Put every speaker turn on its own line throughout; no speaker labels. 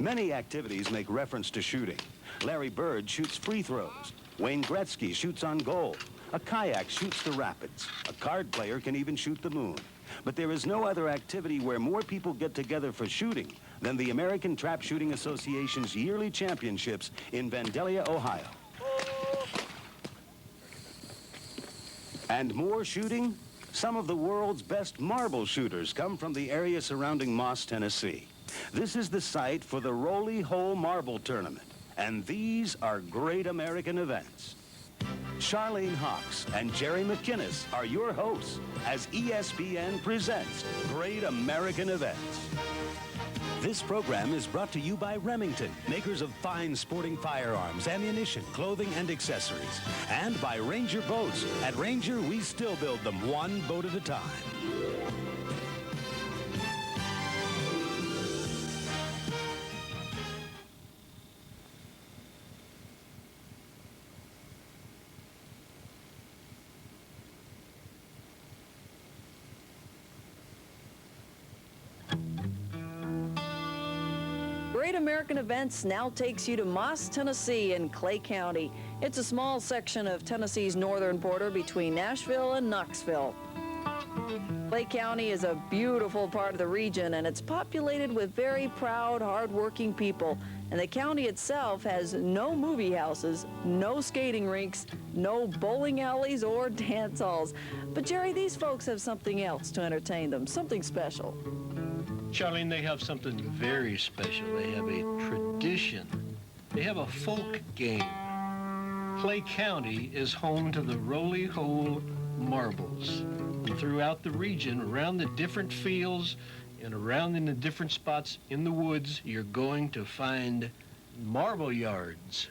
Many activities make reference to shooting. Larry Bird shoots free throws. Wayne Gretzky shoots on goal. A kayak shoots the rapids. A card player can even shoot the moon. But there is no other activity where more people get together for shooting than the American Trap Shooting Association's yearly championships in Vandalia, Ohio. And more shooting? Some of the world's best marble shooters come from the area surrounding Moss, Tennessee. This is the site for the Rolley Hole Marble Tournament, and these are great American events. Charlene Hawks and Jerry McInnes are your hosts as ESPN presents Great American Events. This program is brought to you by Remington, makers of fine sporting firearms, ammunition, clothing, and accessories. And by Ranger Boats. At Ranger, we still build them one boat at a time.
Great American Events now takes you to Moss, Tennessee in Clay County. It's a small section of Tennessee's northern border between Nashville and Knoxville. Clay County is a beautiful part of the region, and it's populated with very proud, hard-working people. And the county itself has no movie houses, no skating rinks, no bowling alleys or dance halls. But Jerry, these folks have something else to entertain them, something special.
Charlene, they have something very special. They have a tradition. They have a folk game. Clay County is home to the Rolley Hole Marbles. And throughout the region, around the different fields and around in the different spots in the woods, you're going to find marble yards.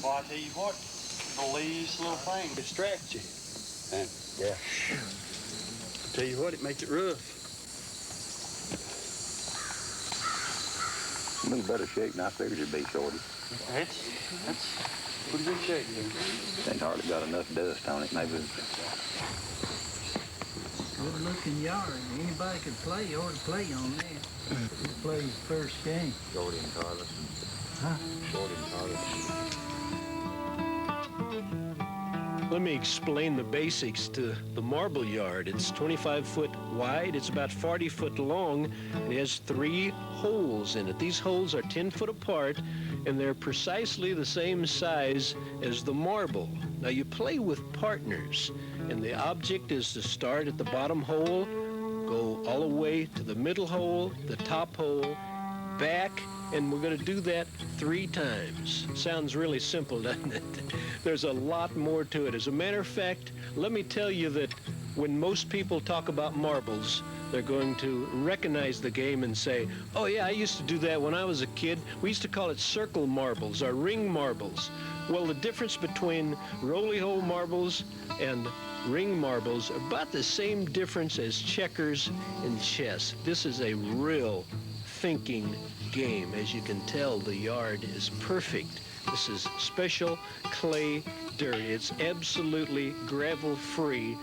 Well, I tell you what, these little things, they stretch you. And yeah. I tell you what, it makes it rough.
I'm in better shape than I figured you'd be, Shorty.
That's pretty good shape, dude.
Ain't hardly got enough dust on it, maybe.
Good-looking yard. Anybody could play or to play on that. Who plays first game?
Shorty and Carlos.
Huh?
Shorty and Carlos.
Let me explain the basics to the marble yard. It's 25 foot wide, it's about 40 foot long, and it has 3 holes in it. These holes are 10 foot apart, and they're precisely the same size as the marble. Now you play with partners, and the object is to start at the bottom hole, go all the way to the middle hole, the top hole, back, and we're going to do that 3 times. Sounds really simple, doesn't it? There's a lot more to it. As a matter of fact, let me tell you that when most people talk about marbles, they're going to recognize the game and say, oh yeah, I used to do that when I was a kid. We used to call it circle marbles or ring marbles. Well, the difference between Rolley Hole marbles and ring marbles are about the same difference as checkers and chess. This is a real thinking game. As you can tell, the yard is perfect. This is special clay dirt. It's absolutely gravel-free.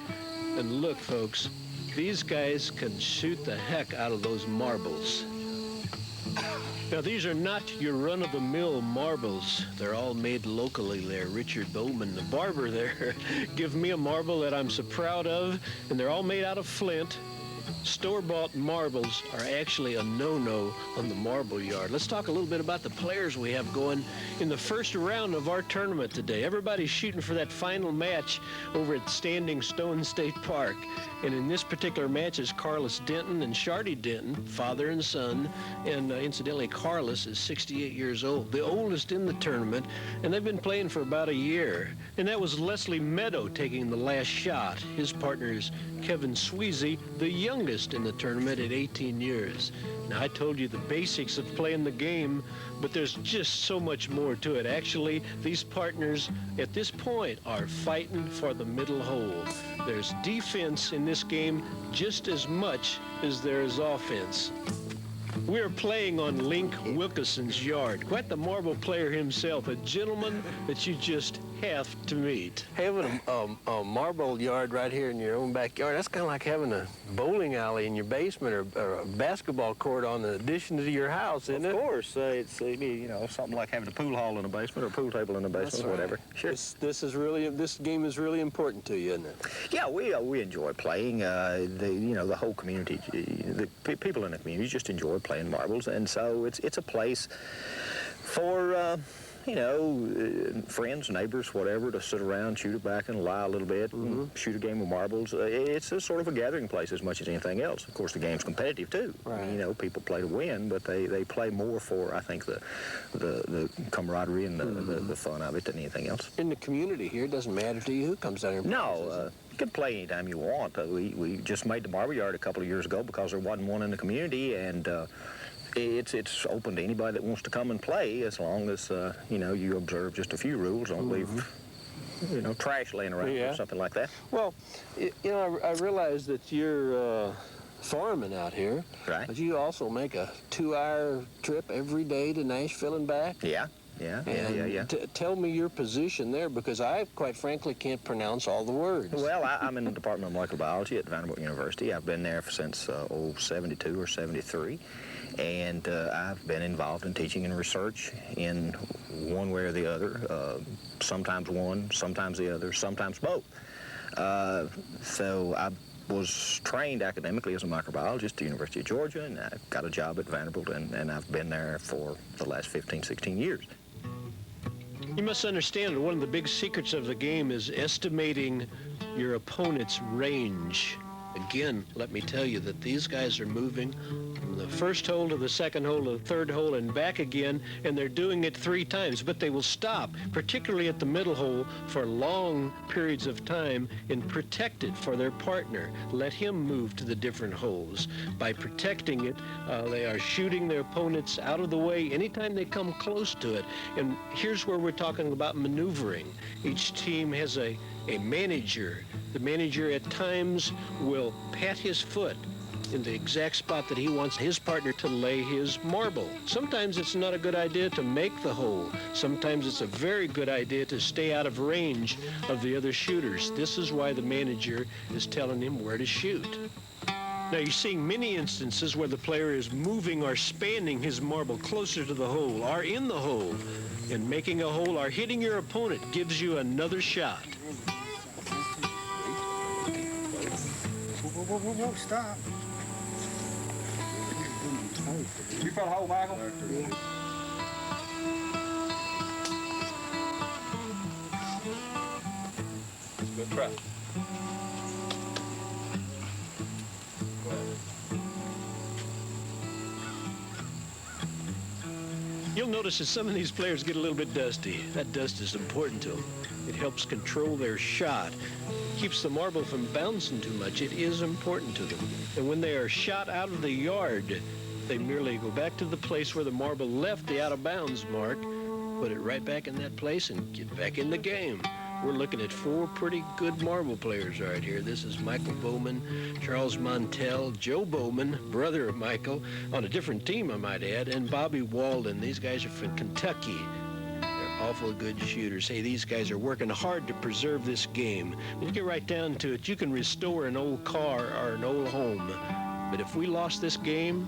And look, folks, these guys can shoot the heck out of those marbles. Now, these are not your run-of-the-mill marbles. They're all made locally there. Richard Bowman, the barber there, give me a marble that I'm so proud of, and they're all made out of flint. Store-bought marbles are actually a no-no on the marble yard. Let's talk a little bit about the players we have going in the first round of our tournament today. Everybody's shooting for that final match over at Standing Stone State Park. And in this particular match is Carlos Denton and Shardy Denton, father and son. And incidentally, Carlos is 68 years old, the oldest in the tournament. And they've been playing for about a year. And that was Leslie Meadow taking the last shot. His partner is Kevin Sweezy, the youngest in the tournament at 18 years. Now, I told you the basics of playing the game, but there's just so much more to it. Actually, these partners at this point are fighting for the middle hole. There's defense in this game just as much as there is offense. We're playing on Link Wilkinson's yard. Quite the marble player himself, a gentleman that you just have to meet.
Having a marble yard right here in your own backyard, that's kind of like having a bowling alley in your basement or a basketball court on the addition to your house, isn't it?
Of course, it's you know, something like having a pool hall in the basement or a pool table in the basement, or whatever. Sure.
This game is really important to you, isn't it?
Yeah, we enjoy playing. The whole community, the people in the community just enjoy playing marbles, and so it's a place for friends, neighbors, whatever, to sit around, shoot it back and lie a little bit, and shoot a game of marbles. It's a sort of a gathering place as much as anything else. Of course, the game's competitive too. Right. People play to win, but they play more for, I think, the camaraderie and the fun of it than anything else.
In the community here, it doesn't matter to you who comes down here and plays.
No, you can play anytime you want. We just made the marble yard a couple of years ago because there wasn't one in the community, and it's open to anybody that wants to come and play, as long as you observe just a few rules. Don't leave trash laying around or something like that.
Well, I realize that you're farming out here,
right?
But you also make a 2-hour trip every day to Nashville and back.
Yeah.
Tell me your position there, because I, quite frankly, can't pronounce all the words.
Well, I'm in the Department of Microbiology at Vanderbilt University. I've been there since 72 or 73. And I've been involved in teaching and research in one way or the other, sometimes one, sometimes the other, sometimes both. So I was trained academically as a microbiologist at the University of Georgia, and I got a job at Vanderbilt, and I've been there for the last 15, 16 years.
You must understand that one of the big secrets of the game is estimating your opponent's range. Again, let me tell you that these guys are moving from the first hole to the second hole to the third hole and back again, and they're doing it 3 times, but they will stop, particularly at the middle hole, for long periods of time and protect it for their partner. Let him move to the different holes. By protecting it, they are shooting their opponents out of the way anytime they come close to it. And here's where we're talking about maneuvering. Each team has a manager. The manager at times will pat his foot in the exact spot that he wants his partner to lay his marble. Sometimes it's not a good idea to make the hole. Sometimes it's a very good idea to stay out of range of the other shooters. This is why the manager is telling him where to shoot. Now, you're seeing many instances where the player is moving or spanning his marble closer to the hole or in the hole. And making a hole or hitting your opponent gives you another shot.
Whoa, stop.
You found a hole, Michael? Good try.
You'll notice that some of these players get a little bit dusty. That dust is important to them. It helps control their shot. Keeps the marble from bouncing too much. It is important to them. And when they are shot out of the yard, they merely go back to the place where the marble left the out of bounds mark, put it right back in that place, and get back in the game. We're looking at 4 pretty good marble players right here. This is Michael Bowman, Charles Montel, Joe Bowman, brother of Michael, on a different team, I might add, and Bobby Walden. These guys are from Kentucky. They're awful good shooters. Hey, these guys are working hard to preserve this game. When you get right down to it, you can restore an old car or an old home. But if we lost this game,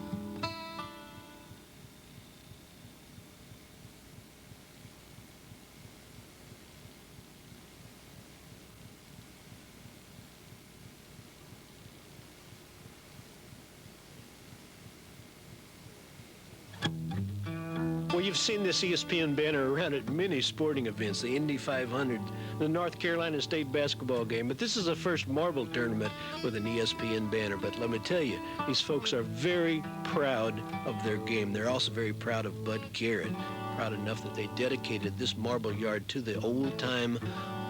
Well, you've seen this ESPN banner around at many sporting events, the Indy 500, the North Carolina State basketball game, but this is the first marble tournament with an ESPN banner. But let me tell you, these folks are very proud of their game. They're also very proud of Bud Garrett, proud enough that they dedicated this marble yard to the old-time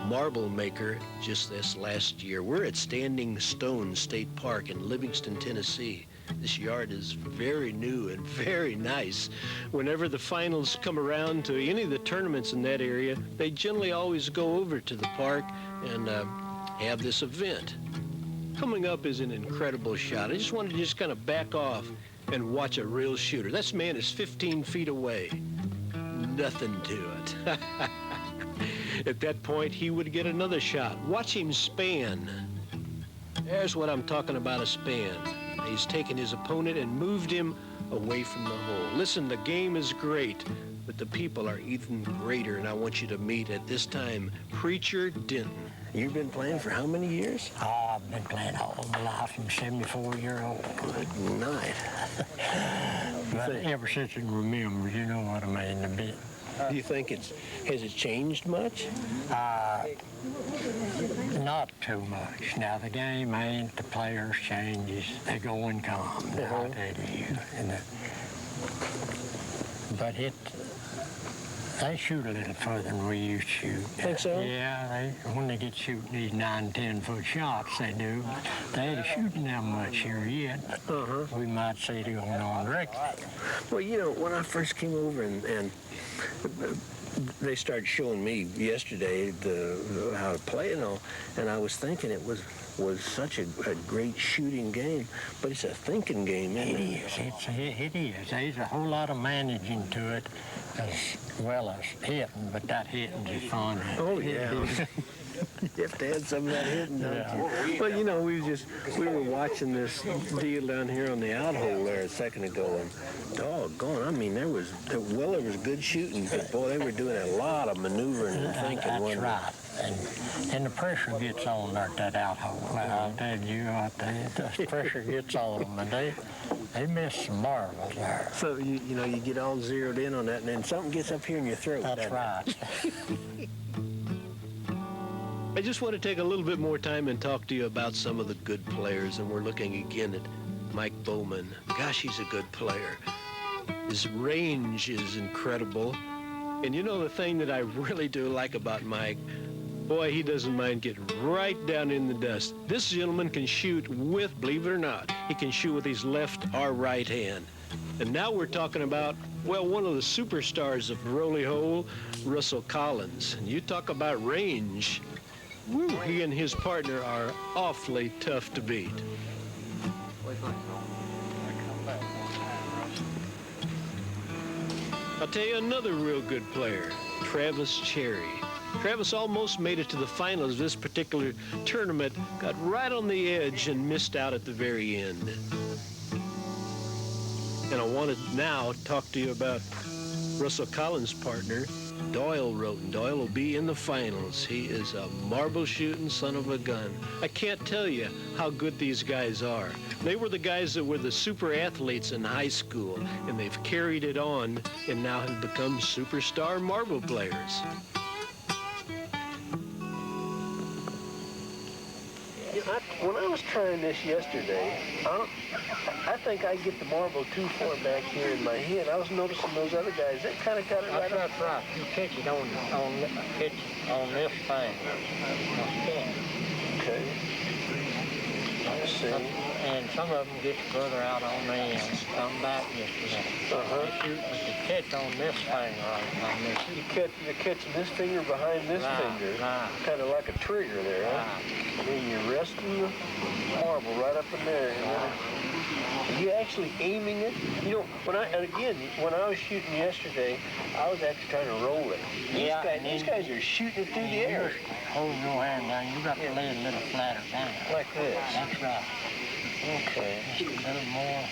marble maker just this last year. We're at Standing Stone State Park in Livingston, Tennessee. This yard is very new and very nice. Whenever the finals come around to any of the tournaments in that area, they generally always go over to the park and have this event. Coming up is an incredible shot. I just wanted to just kind of back off and watch a real shooter. This man is 15 feet away. Nothing to it. At that point, he would get another shot. Watch him span. There's what I'm talking about, a span. He's taken his opponent and moved him away from the hole. Listen, the game is great, but the people are even greater, and I want you to meet at this time Preacher Denton.
You've been playing for how many years?
Oh, I've been playing all my life. I'm 74 years old.
Good night.
But ever since I can remember, you know what I mean, a bit.
Do you think has it changed much?
Not too much. Now, the game ain't, the players changes, they go and come, I'll tell you. But they shoot a little further than we used to shoot.
Think so?
Yeah, when they get shooting these 9, 10-foot shots, they do. They ain't shooting that much here yet. We might see it going on directly.
Well, you know, when I first came over and they started showing me yesterday how to play and all, and I was thinking it was such a great shooting game, but it's a thinking game, isn't it?
It is. There's a whole lot of managing to it as well as hitting, but that hitting is fun.
Oh, yeah. You have to add some of that hitting, don't you? Well, you know, we were watching this deal down here on the out hole there a second ago, and doggone, I mean, there was good shooting, but boy, they were doing a lot of maneuvering and thinking.
That's right. And the pressure gets on there at that out hole. I'll tell you what, the pressure gets on them, and they miss some marbles there.
So, you know, you get all zeroed in on that, and then something gets up here in your throat.
That's right.
I just want to take a little bit more time and talk to you about some of the good players, and we're looking again at Mike Bowman. Gosh, he's a good player. His range is incredible. And you know the thing that I really do like about Mike? Boy, he doesn't mind getting right down in the dust. This gentleman can shoot with, believe it or not, he can shoot with his left or right hand. And now we're talking about, well, one of the superstars of Rolley Hole, Russell Collins. And you talk about range. Woo, he and his partner are awfully tough to beat. I'll tell you another real good player, Travis Cherry. Travis almost made it to the finals of this particular tournament, got right on the edge and missed out at the very end. And I want to now talk to you about Russell Collins' partner, Doyle Roten. Doyle will be in the finals. He is a marble shooting son of a gun. I can't tell you how good these guys are. They were the guys that were the super athletes in high school, and they've carried it on and now have become superstar marble players.
When I was trying this yesterday, I think I get the marble too far back here in my head. I was noticing those other guys, they kind of got it right up.
That's right. You catch it on this thing.
Okay. I see.
And some of them get further out on the end. Some back yesterday. They shoot, but you catch on this thing right on this.
You're catching this finger behind this finger.
Right.
Kind of like a trigger there, huh?
Right.
And you're resting the marble right up in there. And you actually aiming it? You know, when I was shooting yesterday, I was actually trying to roll it. These guys are shooting it through the air.
Hold your hand down. You got to lay it a little flatter down.
Like this.
That's right.
Okay, just a little more.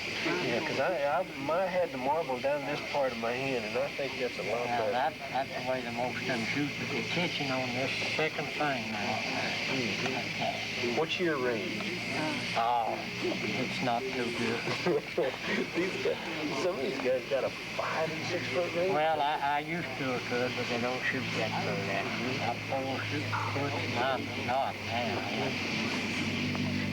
Yeah, because I had the marble down this part of my hand, and I think that's a lot better.
That's the way the most of them shoot, but they're catching on this second thing now. Okay.
What's your range?
Oh, it's not too good.
Some of these guys got a 5 and 6 foot range.
Well, I used to could, but they don't shoot that good at I four shoot good, and I'm not now.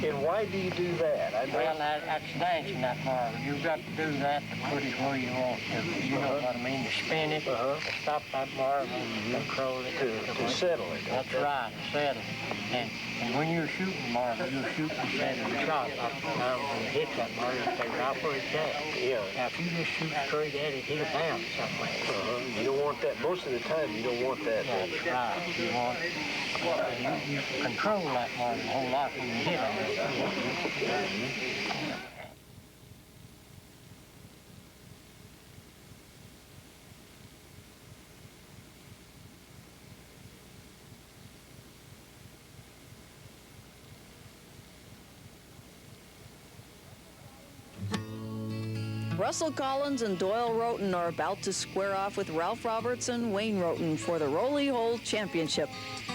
And why do you do that?
Well, that's dancing that marble. You've got to do that to put it where you want to. You know what I mean? To spin it, to stop that marble, and control it.
To settle it.
That's right, to settle it. And when you're shooting marble, you're shooting a settling shot up and down. When you hit that marble, you stay right where it's at.
Yeah.
Now, if you just shoot straight at it, it'll bounce somewhere.
You don't want that. Most of the time, you don't want that.
That's right. You want you control that marble a whole lot when you hit it.
Russell Collins and Doyle Roten are about to square off with Ralph Roberts and Wayne Roten for the Rolley Hole Championship.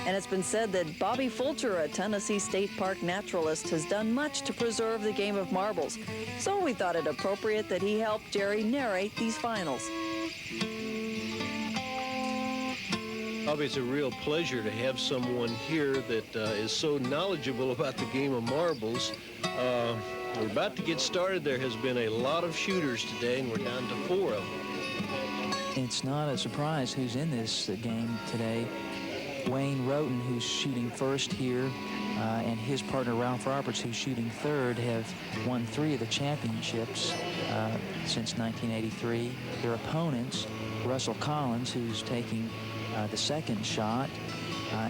And it's been said that Bobby Fulcher, a Tennessee State Park naturalist, has done much to preserve the game of marbles. So we thought it appropriate that he help Jerry narrate these finals.
Bobby, it's a real pleasure to have someone here that is so knowledgeable about the game of marbles. We're about to get started. There has been a lot of shooters today, and we're down to 4 of them.
It's not a surprise who's in this game today. Wayne Roten, who's shooting first here, and his partner Ralph Roberts, who's shooting third, have won 3 of the championships since 1983. Their opponents, Russell Collins, who's taking the second shot,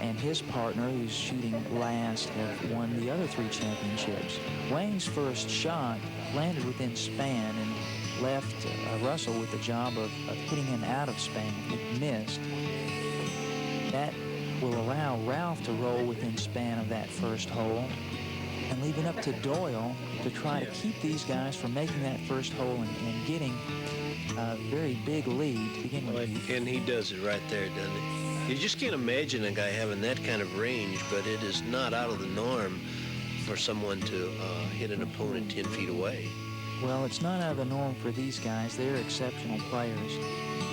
and his partner, who's shooting last, have won the other 3 championships. Wayne's first shot landed within span and left Russell with the job of hitting him out of span. He missed. That will allow Ralph to roll within span of that first hole, and leave it up to Doyle to try to keep these guys from making that first hole and getting a very big lead to begin with.
And he does it right there, doesn't he? You just can't imagine a guy having that kind of range, but it is not out of the norm for someone to hit an opponent 10 feet away.
Well, it's not out of the norm for these guys. They're exceptional players.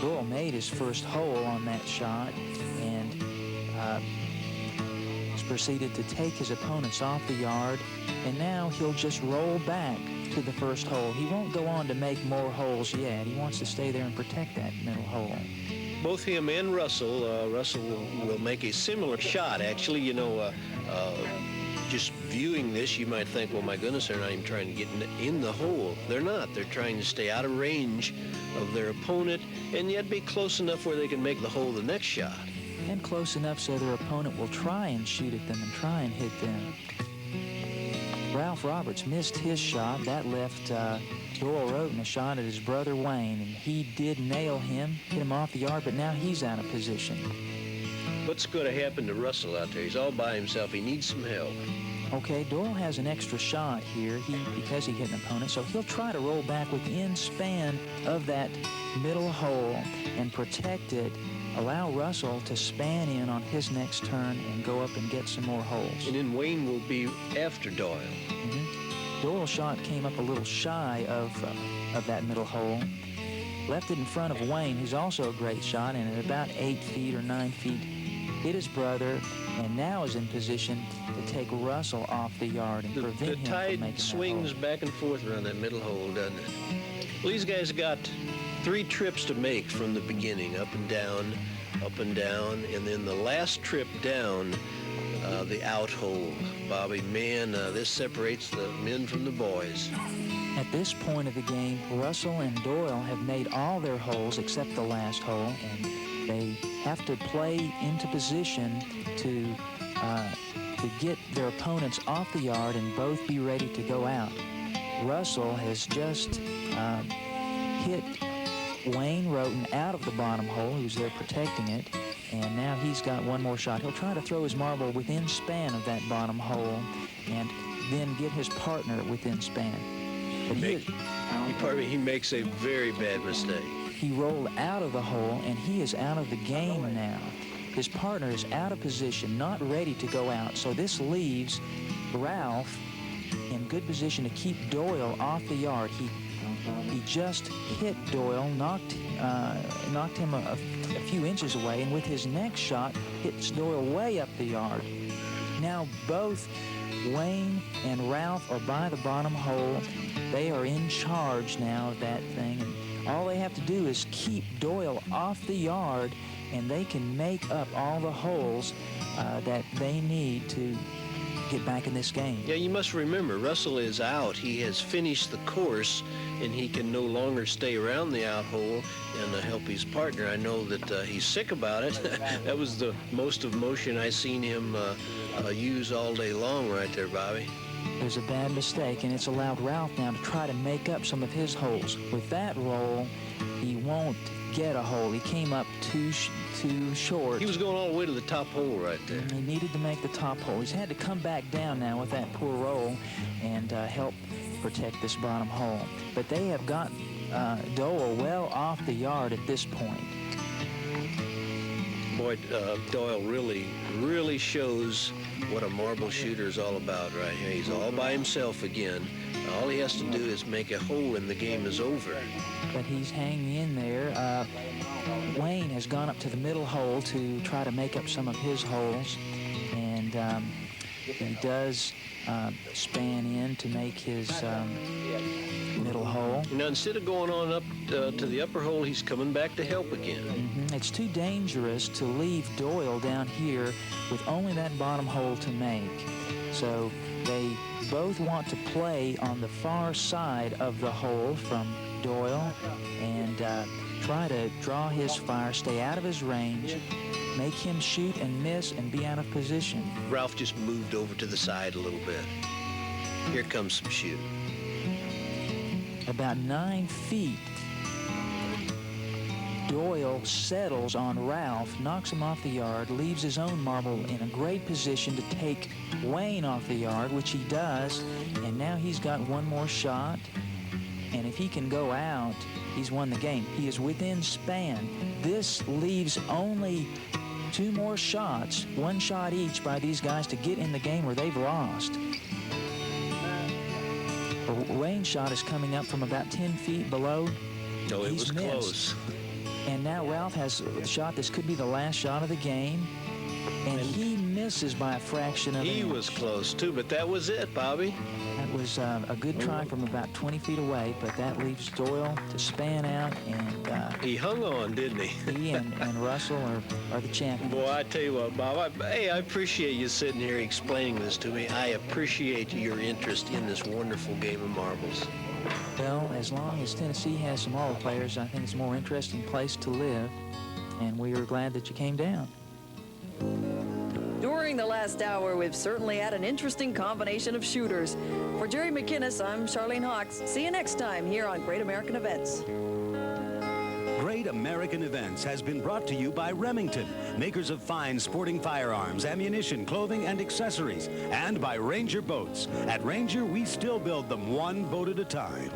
Doyle made his first hole on that shot and proceeded to take his opponents off the yard, and now he'll just roll back to the first hole. He won't go on to make more holes yet. He wants to stay there and protect that middle hole.
Both him and Russell, will make a similar shot, actually. You know, just viewing this, you might think, well, my goodness, they're not even trying to get in the hole. They're not. They're trying to stay out of range of their opponent and yet be close enough where they can make the hole the next shot.
And close enough so their opponent will try and shoot at them and try and hit them. Ralph Roberts missed his shot. That left Doyle Roten a shot at his brother Wayne, and he did nail him, hit him off the yard, but now he's out of position.
What's going to happen to Russell out there? He's all by himself. He needs some help.
Okay, Doyle has an extra shot here because he hit an opponent, so he'll try to roll back within span of that middle hole and protect it, allow Russell to span in on his next turn and go up and get some more holes.
And then Wayne will be after Doyle.
Doyle's shot came up a little shy of that middle hole. Left it in front of Wayne, who's also a great shot, and at about 8 feet or 9 feet, hit his brother, and now is in position to take Russell off the yard and prevent him from making that hole.
The tide swings back and forth around that middle hole, doesn't it? Well, these guys got 3 trips to make from the beginning, up and down, and then the last trip down, the out hole. Bobby, man, this separates the men from the boys.
At this point of the game, Russell and Doyle have made all their holes except the last hole, and they have to play into position to get their opponents off the yard and both be ready to go out. Russell has just hit Wayne Roten out of the bottom hole, who's there protecting it, and now he's got one more shot. He'll try to throw his marble within span of that bottom hole, and then get his partner within span. But
he makes a very bad mistake.
he rolled out of the hole, and he is out of the game now. His partner is out of position, not ready to go out. So this leaves Ralph in good position to keep Doyle off the yard. He just hit Doyle, knocked him a few inches away, and with his next shot, hits Doyle way up the yard. Now both Wayne and Ralph are by the bottom hole. They are in charge now of that thing, and all they have to do is keep Doyle off the yard, and they can make up all the holes that they need to get back in this game.
Yeah, you must remember, Russell is out. He has finished the course, and he can no longer stay around the out hole and help his partner. I know that he's sick about it. That was the most of motion I seen him use all day long right there, Bobby.
There's a bad mistake, and it's allowed Ralph now to try to make up some of his holes. With that roll, he won't get a hole. He came up too short.
He was going all the way to the top hole right there.
He needed to make the top hole. He's had to come back down now with that poor roll and help protect this bottom hole. But they have got Doyle well off the yard at this point.
Boy, Doyle really shows what a marble shooter is all about right here. He's all by himself again. All he has to do is make a hole and the game is over.
But he's hanging in there. Wayne has gone up to the middle hole to try to make up some of his holes, and he does span in to make his middle hole.
Now, instead of going on up to the upper hole, he's coming back to help again.
It's too dangerous to leave Doyle down here with only that bottom hole to make. So they both want to play on the far side of the hole from Doyle and try to draw his fire, stay out of his range, make him shoot and miss and be out of position.
Ralph just moved over to the side a little bit. Here comes some shooting.
About 9 feet, Doyle settles on Ralph, knocks him off the yard, leaves his own marble in a great position to take Wayne off the yard, which he does, and now he's got one more shot, and if he can go out, he's won the game. He is within span. This leaves only 2 more shots, 1 shot each by these guys to get in the game or they've lost. Wayne's shot is coming up from about 10 feet below.
No, it was
missed.
close.
And now Ralph has a shot. This could be the last shot of the game. And he misses by a fraction of an inch.
He was close, too, but that was it, Bobby.
That was a good try from about 20 feet away, but that leaves Doyle to span out, and
he hung on, didn't he?
He and Russell are the champions.
Boy, I tell you what, Bob, I appreciate you sitting here explaining this to me. I appreciate your interest in this wonderful game of marbles.
Well, as long as Tennessee has some marble players, I think it's a more interesting place to live, and we are glad that you came down.
During the last hour, we've certainly had an interesting combination of shooters. For Jerry McInnes, I'm Charlene Hawks. See you next time here on Great American Events.
Great American Events has been brought to you by Remington, makers of fine sporting firearms, ammunition, clothing, and accessories, and by Ranger Boats. At Ranger, we still build them one boat at a time.